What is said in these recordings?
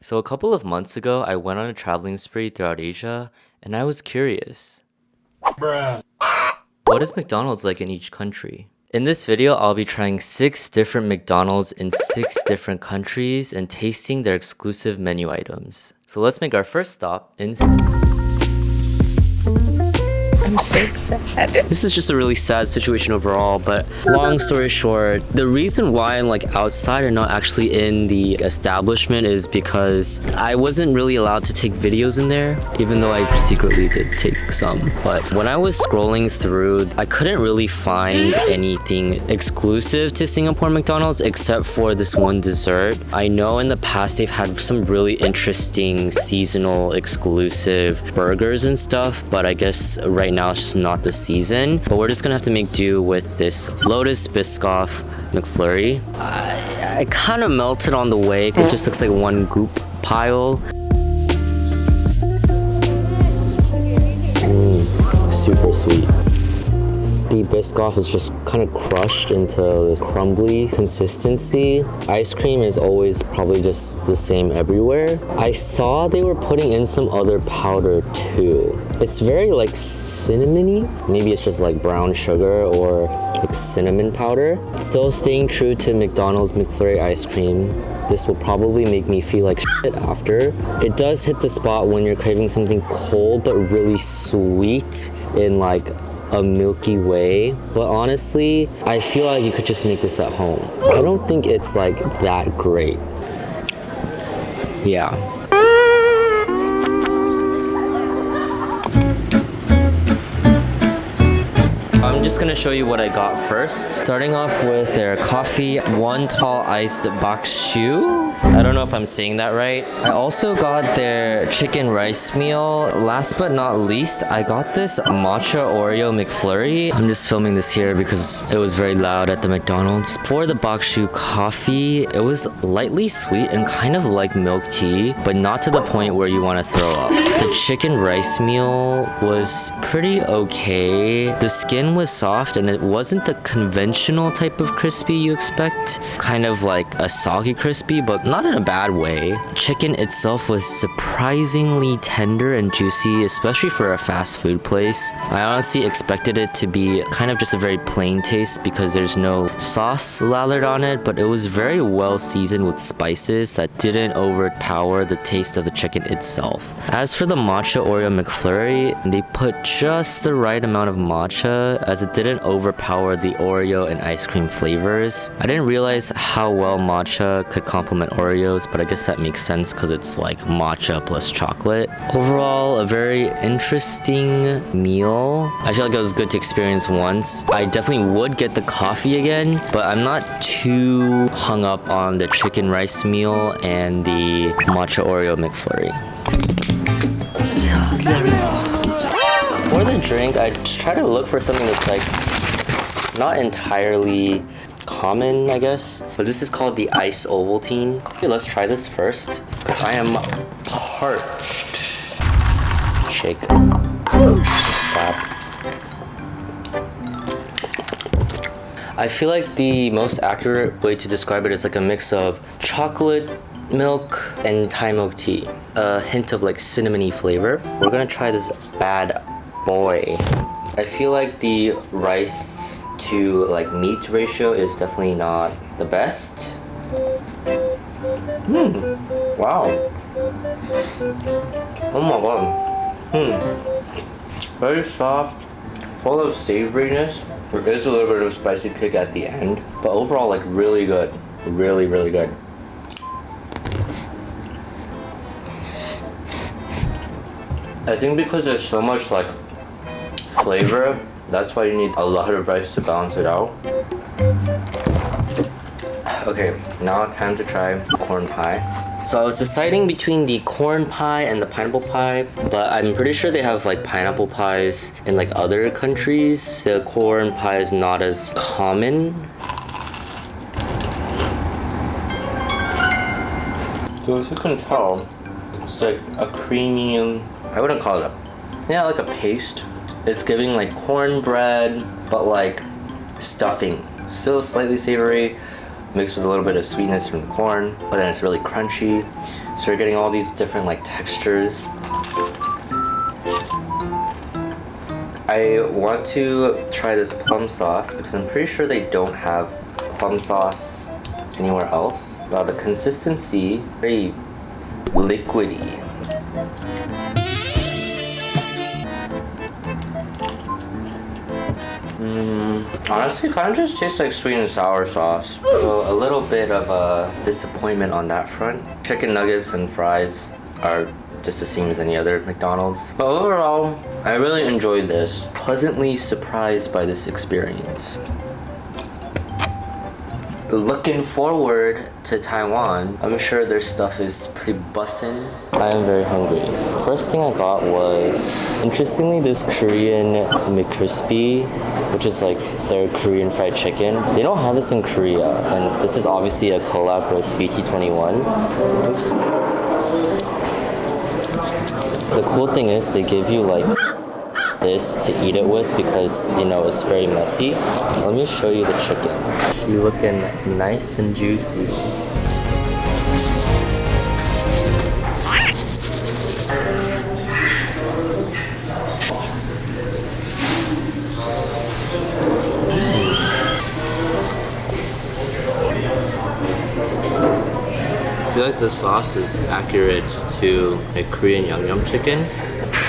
So a couple of months ago, I went on a traveling spree throughout Asia, and I was curious. Bruh. What is McDonald's like in each country? In this video, I'll be trying 6 different McDonald's in 6 different countries and tasting their exclusive menu items. So let's make our first stop in... I'm so sad. This is just a really sad situation overall, but long story short, the reason why I'm like outside and not actually in the establishment is because I wasn't really allowed to take videos in there, even though I secretly did take some. But when I was scrolling through, I couldn't really find anything exclusive to Singapore McDonald's except for this one dessert. I know in the past they've had some really interesting seasonal exclusive burgers and stuff, but I guess right now it's just not the season. But we're just gonna have to make do with this Lotus Biscoff McFlurry. I kind of melted on the way. It just looks like one goop pile. Super sweet. The Biscoff is just kind of crushed into this crumbly consistency. Ice cream is always probably just the same everywhere. I saw they were putting in some other powder too. It's very like cinnamony. Maybe it's just like brown sugar or like cinnamon powder. Still staying true to McDonald's McFlurry ice cream. This will probably make me feel like shit after. It does hit the spot when you're craving something cold but really sweet in like a milky way, but honestly I feel like you could just make this at home. I don't think it's like that great. Yeah. I'm just gonna show you what I got first. Starting off with their coffee, one tall iced bakshu. I don't know if I'm saying that right. I also got their chicken rice meal. Last but not least, I got this matcha Oreo McFlurry. I'm just filming this here because it was very loud at the McDonald's. For the bakshu coffee, it was lightly sweet and kind of like milk tea, but not to the point where you want to throw up. The chicken rice meal was pretty okay. The skin was soft and it wasn't the conventional type of crispy you expect. Kind of like a soggy crispy, but not in a bad way. Chicken itself was surprisingly tender and juicy, especially for a fast food place. I honestly expected it to be kind of just a very plain taste because there's no sauce lathered on it, but it was very well seasoned with spices that didn't overpower the taste of the chicken itself. As for the matcha Oreo McFlurry, they put just the right amount of matcha as it didn't overpower the Oreo and ice cream flavors. I didn't realize how well matcha could complement Oreos, but I guess that makes sense because it's like matcha plus chocolate. Overall, a very interesting meal. I feel like it was good to experience once. I definitely would get the coffee again, but I'm not too hung up on the chicken rice meal and the matcha Oreo McFlurry. For the drink, I just try to look for something that's like not entirely common, I guess. But this is called the Ice Ovaltine. Okay, let's try this first because I am parched. Shake. Stop. I feel like the most accurate way to describe it is like a mix of chocolate milk and Thai milk tea. A hint of like cinnamony flavor. We're gonna try this bad boy. I feel like the rice to like meat ratio is definitely not the best. Wow. Oh my god. Very soft, full of savoriness. There is a little bit of a spicy kick at the end, but overall like really good. Really, really good. I think because there's so much like flavor, that's why you need a lot of rice to balance it out. Okay, now time to try corn pie. So I was deciding between the corn pie and the pineapple pie, but I'm pretty sure they have like pineapple pies in like other countries. The corn pie is not as common. So as you can tell, it's like a creamy, I wouldn't call it like a paste. It's giving like cornbread, but like stuffing. Still slightly savory, mixed with a little bit of sweetness from the corn, but then it's really crunchy. So you're getting all these different like textures. I want to try this plum sauce because I'm pretty sure they don't have plum sauce anywhere else. Wow, the consistency, very liquidy. Honestly, kind of just tastes like sweet and sour sauce. So a little bit of a disappointment on that front. Chicken nuggets and fries are just the same as any other McDonald's. But overall, I really enjoyed this. Pleasantly surprised by this experience. Looking forward to Taiwan. I'm sure their stuff is pretty bussin'. I am very hungry. First thing I got was, interestingly, this Korean McCrispy, which is like their Korean fried chicken. They don't have this in Korea, and this is obviously a collab with BT21. Oops. The cool thing is they give you like this to eat it with because, you know, it's very messy. Let me show you the chicken. She looking nice and juicy. I feel like the sauce is accurate to a Korean Yangnyeom chicken.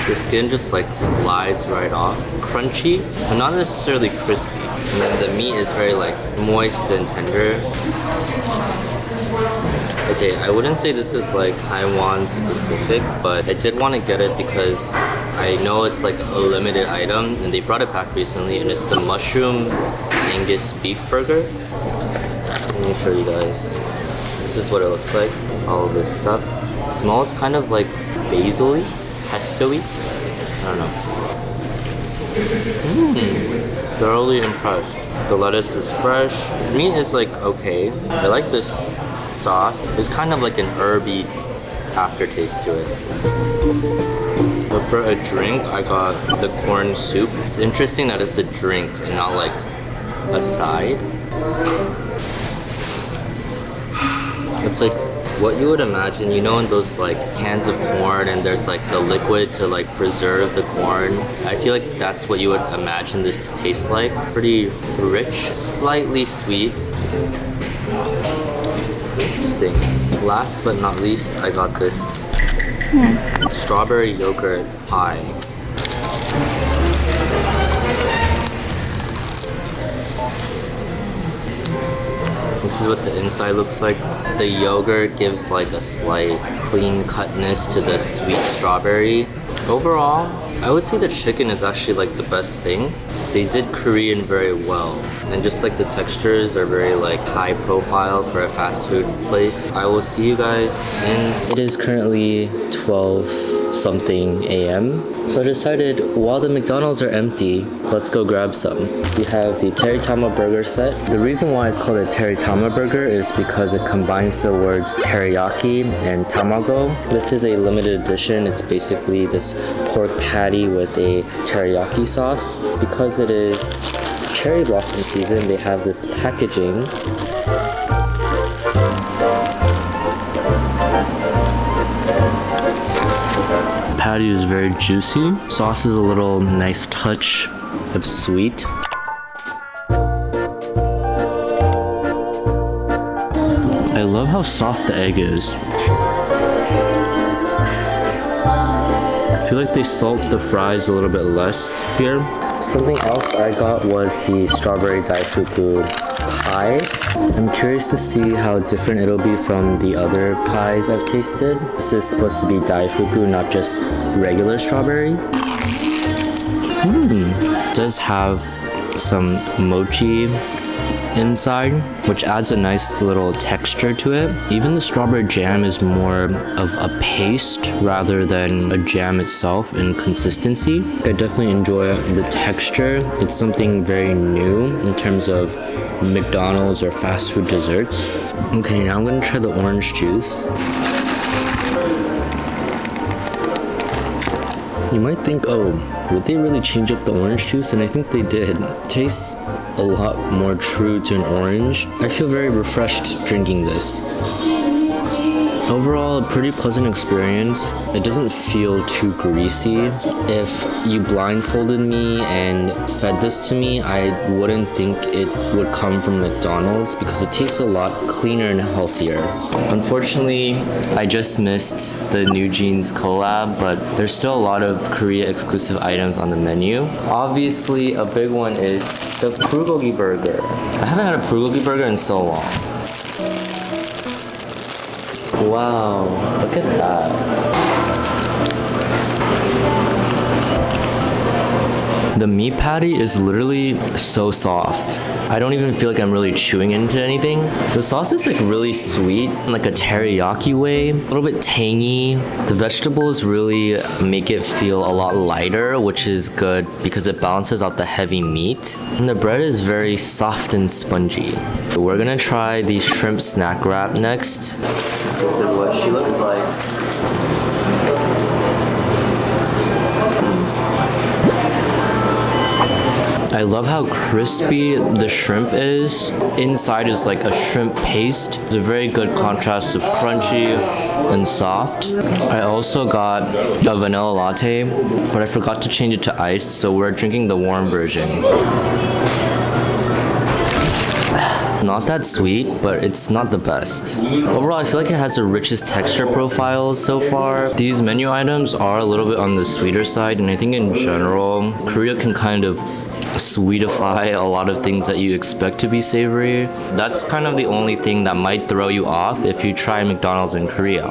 The skin just like slides right off. Crunchy, but not necessarily crispy. And then the meat is very like moist and tender. Okay, I wouldn't say this is like Taiwan specific, but I did want to get it because I know it's like a limited item and they brought it back recently, and it's the mushroom Angus beef burger. Let me show you guys. This is what it looks like. All of this stuff. It smells kind of like basil-y, pesto-y. I don't know. Thoroughly impressed. The lettuce is fresh. Meat is like okay. I like this sauce. There's kind of like an herby aftertaste to it. But for a drink, I got the corn soup. It's interesting that it's a drink and not like a side. It's like what you would imagine, you know, in those like cans of corn and there's like the liquid to like preserve the corn. I feel like that's what you would imagine this to taste like. Pretty rich, slightly sweet. Interesting. Last but not least, I got this strawberry yogurt pie. This is what the inside looks like. The yogurt gives like a slight clean cutness to the sweet strawberry. Overall, I would say the chicken is actually like the best thing. They did Korean very well. And just like the textures are very like high profile for a fast food place. I will see you guys in... It is currently 12-something a.m. So I decided while the McDonald's are empty, let's go grab some. We have the Teritama burger set. The reason why it's called a Teritama burger is because it combines the words teriyaki and tamago. This is a limited edition. It's basically this pork patty with a teriyaki sauce. Because it is cherry blossom season, they have this packaging. Patty is very juicy. Sauce is a little nice touch of sweet. I love how soft the egg is. I feel like they salt the fries a little bit less here. Something else I got was the strawberry daifuku pie. I'm curious to see how different it'll be from the other pies I've tasted. This is supposed to be daifuku, not just regular strawberry. It does have some mochi inside, which adds a nice little texture to it. Even the strawberry jam is more of a paste rather than a jam itself in consistency. I definitely enjoy the texture. It's something very new in terms of McDonald's or fast food desserts. Okay, now I'm gonna try the orange juice. You might think, oh, would they really change up the orange juice? And I think they did. It tastes a lot more true to an orange. I feel very refreshed drinking this. Overall, a pretty pleasant experience. It doesn't feel too greasy. If you blindfolded me and fed this to me, I wouldn't think it would come from McDonald's because it tastes a lot cleaner and healthier. Unfortunately, I just missed the New Jeans collab, but there's still a lot of Korea exclusive items on the menu. Obviously, a big one is the bulgogi burger. I haven't had a bulgogi burger in so long. Wow, look at that. The meat patty is literally so soft. I don't even feel like I'm really chewing into anything. The sauce is like really sweet, in like a teriyaki way, a little bit tangy. The vegetables really make it feel a lot lighter, which is good because it balances out the heavy meat. And the bread is very soft and spongy. We're gonna try the shrimp snack wrap next. This is what she looks like. I love how crispy the shrimp is. Inside is like a shrimp paste. It's a very good contrast of crunchy and soft. I also got a vanilla latte, but I forgot to change it to iced, so we're drinking the warm version. Not that sweet, but it's not the best. Overall, I feel like it has the richest texture profile so far. These menu items are a little bit on the sweeter side, and I think in general, Korea can kind of sweetify a lot of things that you expect to be savory. That's kind of the only thing that might throw you off if you try McDonald's in Korea.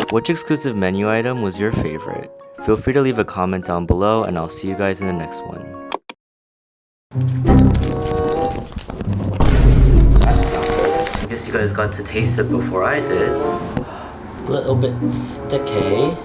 Which exclusive menu item was your favorite? Feel free to leave a comment down below, and I'll see you guys in the next one. That's not good. I guess you guys got to taste it before I did. A little bit sticky.